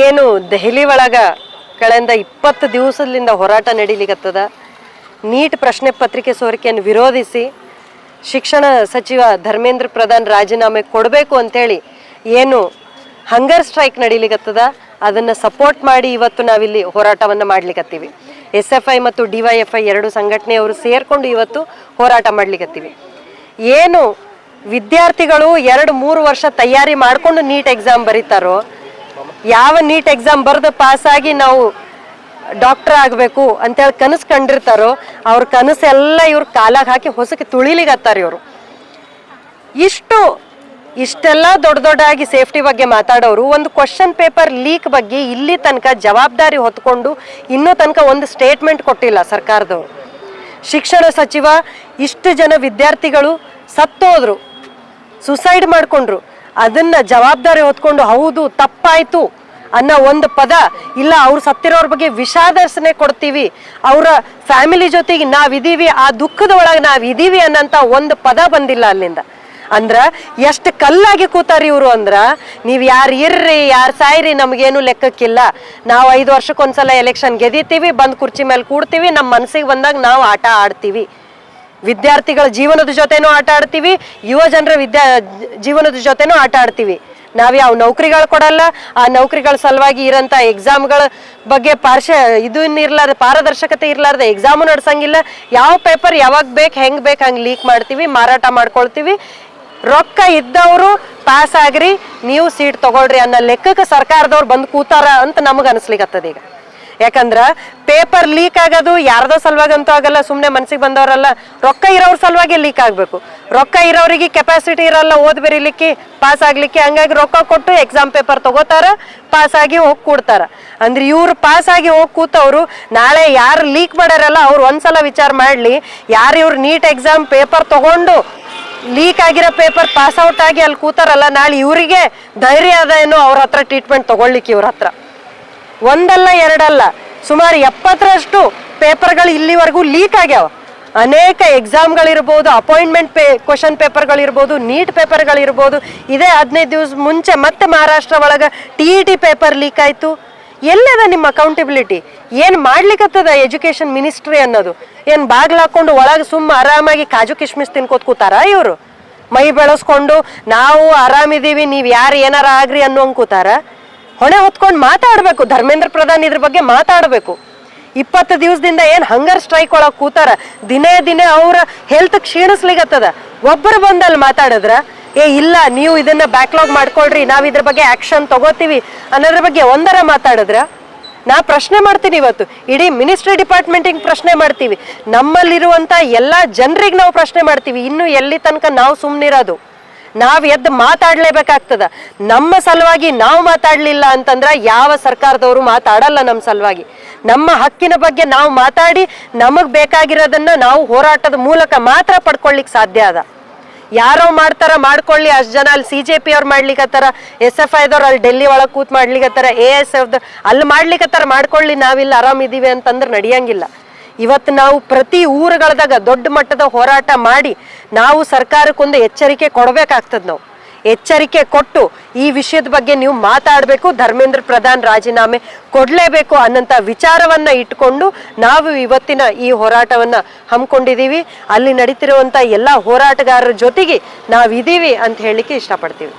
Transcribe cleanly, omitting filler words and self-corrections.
ಏನು ದೆಹಲಿ ಒಳಗ ಕಳೆದ 20 ದಿವಸದಿಂದ ಹೋರಾಟ ನಡೀಲಿಕತ್ತದ. ನೀಟ್ ಪ್ರಶ್ನೆ ಪತ್ರಿಕೆ ಸೋರಿಕೆಯನ್ನು ವಿರೋಧಿಸಿ ಶಿಕ್ಷಣ ಸಚಿವ ಧರ್ಮೇಂದ್ರ ಪ್ರಧಾನ್ ರಾಜೀನಾಮೆ ಕೊಡಬೇಕು ಅಂತೇಳಿ ಏನು ಹಂಗರ್ ಸ್ಟ್ರೈಕ್ ನಡೀಲಿಕತ್ತದ, ಅದನ್ನು ಸಪೋರ್ಟ್ ಮಾಡಿ ಇವತ್ತು ನಾವಿಲ್ಲಿ ಹೋರಾಟವನ್ನು ಮಾಡ್ಲಿಕತ್ತೀವಿ. SFI ಮತ್ತು DYFI ಎರಡು ಸಂಘಟನೆಯವರು ಸೇರ್ಕೊಂಡು ಇವತ್ತು ಹೋರಾಟ ಮಾಡ್ಲಿಕತ್ತೀವಿ. ಏನು ವಿದ್ಯಾರ್ಥಿಗಳು 2-3 ವರ್ಷ ತಯಾರಿ ಮಾಡಿಕೊಂಡು ನೀಟ್ ಎಕ್ಸಾಮ್ ಬರೀತಾರೋ, ಯಾವ ನೀಟ್ ಎಕ್ಸಾಮ್ ಬರೆದು ಪಾಸಾಗಿ ನಾವು ಡಾಕ್ಟರ್ ಆಗಬೇಕು ಅಂತೇಳಿ ಕನಸು ಕಂಡಿರ್ತಾರೋ, ಅವ್ರ ಕನಸೆಲ್ಲ ಇವ್ರು ಕಾಲಾಗ ಹಾಕಿ ಹೊಸಕ್ಕೆ ತುಳಿಲಿಗತ್ತಾರೆ ಇವರು. ಇಷ್ಟೆಲ್ಲ ದೊಡ್ಡದಾಗಿ ಸೇಫ್ಟಿ ಬಗ್ಗೆ ಮಾತಾಡೋರು ಒಂದು ಕ್ವಶನ್ ಪೇಪರ್ ಲೀಕ್ ಬಗ್ಗೆ ಇಲ್ಲಿ ತನಕ ಜವಾಬ್ದಾರಿ ಹೊತ್ಕೊಂಡು ಇನ್ನೂ ತನಕ ಒಂದು ಸ್ಟೇಟ್ಮೆಂಟ್ ಕೊಟ್ಟಿಲ್ಲ ಸರ್ಕಾರದವರು. ಶಿಕ್ಷಣ ಸಚಿವ ಇಷ್ಟು ಜನ ವಿದ್ಯಾರ್ಥಿಗಳು ಸತ್ತೋದ್ರು, ಸುಸೈಡ್ ಮಾಡ್ಕೊಂಡ್ರು, ಅದನ್ನ ಜವಾಬ್ದಾರಿ ಹೊತ್ಕೊಂಡು ಹೌದು ತಪ್ಪಾಯ್ತು ಅನ್ನೋ ಒಂದು ಪದ ಇಲ್ಲ, ಅವ್ರು ಸತ್ತಿರೋರ ಬಗ್ಗೆ ವಿಷಾದರ್ಶನೆ ಕೊಡ್ತೀವಿ, ಅವರ ಫ್ಯಾಮಿಲಿ ಜೊತೆಗೆ ನಾವಿದೀವಿ, ಆ ದುಃಖದ ಒಳಗೆ ನಾವಿದೀವಿ ಅನ್ನೋಂಥ ಒಂದು ಪದ ಬಂದಿಲ್ಲ ಅಲ್ಲಿಂದ. ಅಂದ್ರ ಎಷ್ಟು ಕಲ್ಲಾಗಿ ಕೂತಾರ ಇವರು. ಅಂದ್ರ ನೀವು ಯಾರು ಇರ್ರಿ ಯಾರು ಸಾಯ್ರಿ ನಮಗೇನು ಲೆಕ್ಕಕ್ಕಿಲ್ಲ, ನಾವು 5 ವರ್ಷಕ್ಕೊಂದ್ಸಲ ಎಲೆಕ್ಷನ್ ಗೆದಿತೀವಿ, ಬಂದು ಕುರ್ಚಿ ಮೇಲೆ ಕೂಡ್ತೀವಿ, ನಮ್ಮ ಮನಸ್ಸಿಗೆ ಬಂದಾಗ ನಾವು ಆಟ ಆಡ್ತೀವಿ, ವಿದ್ಯಾರ್ಥಿಗಳ ಜೀವನದ ಜೊತೆನೂ ಆಟ ಆಡ್ತೀವಿ, ಯುವ ಜನರ ಜೀವನದ ಜೊತೆನೂ ಆಟ ಆಡ್ತೀವಿ. ನಾವು ಯಾವ ನೌಕರಿಗಳು ಕೊಡಲ್ಲ, ಆ ನೌಕರಿಗಳ ಸಲುವಾಗಿ ಇರೋಂಥ ಎಕ್ಸಾಮ್ಗಳ ಬಗ್ಗೆ ಇರ್ಲಾರ್ದೆ ಪಾರದರ್ಶಕತೆ ಇರ್ಲಾರ್ದೆ ಎಕ್ಸಾಮು ನಡ್ಸಂಗಿಲ್ಲ. ಯಾವ ಪೇಪರ್ ಯಾವಾಗ ಬೇಕು ಹೆಂಗೆ ಬೇಕು ಹಂಗೆ ಲೀಕ್ ಮಾಡ್ತೀವಿ, ಮಾರಾಟ ಮಾಡ್ಕೊಳ್ತೀವಿ. ರೊಕ್ಕ ಇದ್ದವರು ಪಾಸ್ ಆಗ್ರಿ, ನೀವು ಸೀಟ್ ತಗೊಳ್ರಿ ಅನ್ನೋ ಲೆಕ್ಕಕ್ಕೆ ಸರ್ಕಾರದವ್ರು ಬಂದು ಕೂತಾರ ಅಂತ ನಮಗೆ ಅನಿಸ್ಲಿಕ್ಕತ್ತದ ಈಗ. ಯಾಕಂದ್ರ ಪೇಪರ್ ಲೀಕ್ ಆಗೋದು ಯಾರ್ದೋ ಸಲುವಾಗಿ ಅಂತೂ ಆಗಲ್ಲ, ಸುಮ್ಮನೆ ಮನ್ಸಿಗೆ ಬಂದವರಲ್ಲ, ರೊಕ್ಕ ಇರೋರ ಸಲುವಾಗಿ ಲೀಕ್ ಆಗಬೇಕು. ರೊಕ್ಕ ಇರೋರಿಗೆ ಕೆಪಾಸಿಟಿ ಇರಲ್ಲ ಓದ್ ಬರೀಲಿಕ್ಕೆ ಪಾಸ್ ಆಗ್ಲಿಕ್ಕೆ, ಹಂಗಾಗಿ ರೊಕ್ಕ ಕೊಟ್ಟು ಎಕ್ಸಾಮ್ ಪೇಪರ್ ತಗೋತಾರ, ಪಾಸ್ ಆಗಿ ಹೋಗಿ ಕೂಡ್ತಾರ. ಅಂದ್ರೆ ಇವ್ರು ಪಾಸ್ ಆಗಿ ಹೋಗಿ ಕೂತವ್ರು ನಾಳೆ ಯಾರು ಲೀಕ್ ಮಾಡ್ಯಾರಲ್ಲ ಅವ್ರು ಒಂದ್ಸಲ ವಿಚಾರ ಮಾಡ್ಲಿ, ಯಾರು ಇವ್ರು ನೀಟ್ ಎಕ್ಸಾಮ್ ಪೇಪರ್ ತಗೊಂಡು ಲೀಕ್ ಆಗಿರೋ ಪೇಪರ್ ಪಾಸ್ ಔಟ್ ಆಗಿ ಅಲ್ಲಿ ಕೂತಾರಲ್ಲ, ನಾಳೆ ಇವರಿಗೆ ಧೈರ್ಯ ಅದ ಏನೋ ಅವ್ರ ಹತ್ರ ಟ್ರೀಟ್ಮೆಂಟ್ ತಗೊಳ್ಲಿಕ್ಕೆ. ಇವ್ರ ಹತ್ರ ಒಂದಲ್ಲ ಎರಡಲ್ಲ ಸುಮಾರು 70ರಷ್ಟು ಪೇಪರ್ಗಳು ಇಲ್ಲಿವರೆಗೂ ಲೀಕ್ ಆಗ್ಯಾವ. ಅನೇಕ ಎಕ್ಸಾಮ್ಗಳಿರ್ಬೋದು, ಅಪಾಯಿಂಟ್ಮೆಂಟ್ ಕ್ವಶನ್ ಪೇಪರ್ಗಳಿರ್ಬೋದು, ನೀಟ್ ಪೇಪರ್ಗಳಿರ್ಬೋದು. ಇದೇ 15 ದಿವಸ ಮುಂಚೆ ಮತ್ತೆ ಮಹಾರಾಷ್ಟ್ರ ಒಳಗೆ TET ಪೇಪರ್ ಲೀಕ್ ಆಯಿತು. ಎಲ್ಲದ ನಿಮ್ಮ ಅಕೌಂಟಬಿಲಿಟಿ? ಏನು ಮಾಡ್ಲಿಕ್ಕತ್ತದ ಎಜುಕೇಷನ್ ಮಿನಿಸ್ಟ್ರಿ ಅನ್ನೋದು? ಏನು ಬಾಗ್ಲು ಹಾಕೊಂಡು ಒಳಗೆ ಸುಮ್ಮ ಆರಾಮಾಗಿ ಕಾಜು ಕಿಶ್ಮಿಸ್ ತಿನ್ಕೋತ್ ಕೂತಾರ ಇವರು? ಮೈ ಬೆಳೆಸ್ಕೊಂಡು ನಾವು ಆರಾಮಿದ್ದೀವಿ, ನೀವು ಯಾರು ಏನಾರ ಆಗ್ರಿ ಅನ್ನೋಂಗೆ ಕೂತಾರ? ಹೊಣೆ ಹೊತ್ಕೊಂಡು ಮಾತಾಡಬೇಕು. ಧರ್ಮೇಂದ್ರ ಪ್ರಧಾನ್ ಇದ್ರ ಬಗ್ಗೆ ಮಾತಾಡಬೇಕು. 20 ದಿವಸದಿಂದ ಏನು ಹಂಗರ್ ಸ್ಟ್ರೈಕ್ ಒಳಗೆ ಕೂತಾರ, ದಿನೇ ದಿನೇ ಅವ್ರ ಹೆಲ್ತ್ ಕ್ಷೀಣಿಸ್ಲಿಗತ್ತದ. ಒಬ್ಬರು ಬಂದಲ್ಲಿ ಮಾತಾಡಿದ್ರ ಇಲ್ಲ ನೀವು ಇದನ್ನ ಬ್ಯಾಕ್ಲಾಗ್ ಮಾಡ್ಕೊಳ್ರಿ, ನಾವು ಇದ್ರ ಬಗ್ಗೆ ಆಕ್ಷನ್ ತಗೋತೀವಿ ಅನ್ನೋದ್ರ ಬಗ್ಗೆ ಒಂದರ ಮಾತಾಡಿದ್ರ? ನಾ ಪ್ರಶ್ನೆ ಮಾಡ್ತೀನಿ ಇವತ್ತು, ಇಡೀ ಮಿನಿಸ್ಟ್ರಿ ಡಿಪಾರ್ಟ್ಮೆಂಟಿಗೆ ಪ್ರಶ್ನೆ ಮಾಡ್ತೀವಿ, ನಮ್ಮಲ್ಲಿರುವಂಥ ಎಲ್ಲ ಜನರಿಗೆ ನಾವು ಪ್ರಶ್ನೆ ಮಾಡ್ತೀವಿ. ಇನ್ನು ಎಲ್ಲಿ ತನಕ ನಾವು ಸುಮ್ಮನಿರೋದು? ನಾವು ಎದ್ದು ಮಾತಾಡ್ಲೇಬೇಕಾಗ್ತದ. ನಮ್ಮ ಸಲುವಾಗಿ ನಾವು ಮಾತಾಡ್ಲಿಲ್ಲ ಅಂತಂದ್ರ ಯಾವ ಸರ್ಕಾರದವರು ಮಾತಾಡಲ್ಲ ನಮ್ಮ ಸಲುವಾಗಿ. ನಮ್ಮ ಹಕ್ಕಿನ ಬಗ್ಗೆ ನಾವು ಮಾತಾಡಿ ನಮಗ್ ಬೇಕಾಗಿರೋದನ್ನ ನಾವು ಹೋರಾಟದ ಮೂಲಕ ಮಾತ್ರ ಪಡ್ಕೊಳ್ಳಿಕ್ ಸಾಧ್ಯ ಅದ. ಯಾರೋ ಮಾಡ್ತಾರ ಮಾಡ್ಕೊಳ್ಳಿ, ಅಷ್ಟು ಜನ ಅಲ್ಲಿ CJP ಅವ್ರು ಮಾಡ್ಲಿಕ್ಕತ್ತಾರ, SFI ದವ್ರು ಅಲ್ಲಿ ಡೆಲ್ಲಿ ಒಳಗೆ ಕೂತ್ ಮಾಡ್ಲಿಕ್ಕತ್ತಾರ, ASF ಅಲ್ಲಿ ಮಾಡ್ಲಿಕ್ಕತ್ತಾರ, ಮಾಡ್ಕೊಳ್ಳಿ, ನಾವಿಲ್ಲಿ ಆರಾಮಿದೀವಿ ಅಂತಂದ್ರೆ ನಡೆಯಂಗಿಲ್ಲ. ಇವತ್ತು ನಾವು ಪ್ರತಿ ಊರುಗಳದಾಗ ದೊಡ್ಡ ಮಟ್ಟದ ಹೋರಾಟ ಮಾಡಿ ನಾವು ಸರ್ಕಾರಕ್ಕೊಂದು ಎಚ್ಚರಿಕೆ ಕೊಡಬೇಕಾಗ್ತದೆ. ನಾವು ಎಚ್ಚರಿಕೆ ಕೊಟ್ಟು ಈ ವಿಷಯದ ಬಗ್ಗೆ ನೀವು ಮಾತಾಡಬೇಕು, ಧರ್ಮೇಂದ್ರ ಪ್ರಧಾನ್ ರಾಜೀನಾಮೆ ಕೊಡಲೇಬೇಕು ಅನ್ನೋಂಥ ವಿಚಾರವನ್ನ ಇಟ್ಕೊಂಡು ನಾವು ಇವತ್ತಿನ ಈ ಹೋರಾಟವನ್ನ ಹಮ್ಮಿಕೊಂಡಿದ್ದೀವಿ. ಅಲ್ಲಿ ನಡೀತಿರುವಂಥ ಎಲ್ಲ ಹೋರಾಟಗಾರರ ಜೊತೆಗೆ ನಾವಿದ್ದೀವಿ ಅಂತ ಹೇಳಲಿಕ್ಕೆ ಇಷ್ಟಪಡ್ತೀವಿ.